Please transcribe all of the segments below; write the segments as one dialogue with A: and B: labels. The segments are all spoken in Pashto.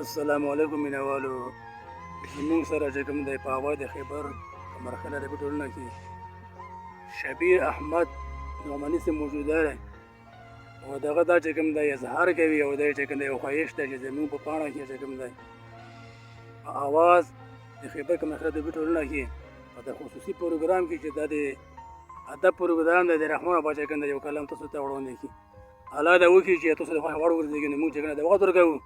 A: السلام علیکم مینوالو. زموږ سره چې کوم دی په هوا د خیبر په مرحله د ټولنه کې شبیر احمد نعماني صاحب موجوده دی او دغه دا چې کوم دی اظهار کوي او دی چې کوم دی یو خواهش دی چې زموږ په پاڼه کې چې کوم دی په اواز د خیبر په مرحله د ټولنه کې په د خصوصي پروګرام کې چې دا د ادب پروګرام دی د رحمان بابا چې کوم دی یو کلام تاسو ته وړاندې کړي الله دا وکړي چې تاسو د خوښ وړ ورزیږي نو موږ چې کوم دی وخت ورکوو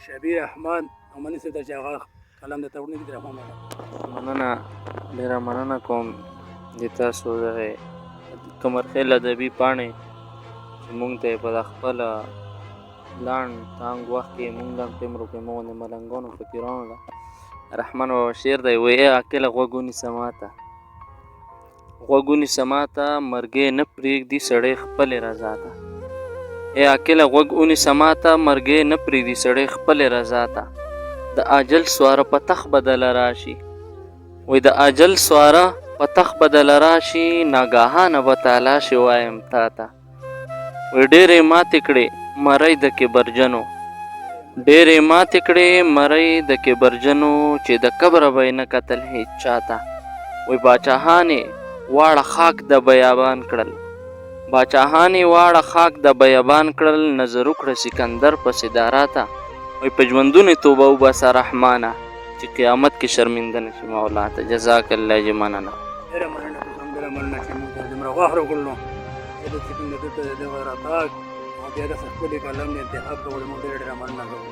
A: شبیر احمد نعماني صاحب ته چې هغه کلام د تورنې کې د رحمان بابا
B: مننه ډېره مننه کوم د تاسو دغه کمرخیل ادبي پاڼې چې مونږ ته په خپله لنډ تانګ وخت کې مونږ هم ټیم روپیمو د ملنګانو فقیرانو له رحمان بابا شعر دی وایي عاقله غوږ ونیسه ماته غوږ ونیسه ماته مرګی نه پرېږدي سړی خپلې رضا ته ای عاقله غوږ ونیسه ماته مرګی نه پرېږدي سړی خپلې رضا ته د اجل سواره په تخ بدله راشي وای د اجل سواره په تخ بدله راشي ناګاهانه به تالا شي وایم تا ته وای ډېرې ماتې کړې مرۍ د کبرجنو ډېرې ماتې کړې مرۍ د کبرجنو چې د قبره به یې نه کتل هېڅ چاته وای باچاهانې واړه خاک د بیابان کړل باچاهانې واړه خاک د بیابان کړل نظر وکړه سکندر پسې دارا ته وای په ژوندونې توبه وباسه رحمانه چې قیامت کې شرمنده نه شي مولا ته جزاک الله جي مننه
A: ډېره مننه کوم ډېره مننه چې موږ ته دومره وخت راکړلو زه چې کوم د دغه راتګ او بیا داسې ښکلي کلام د انتخاب کولو موږ ډېره مننه کوو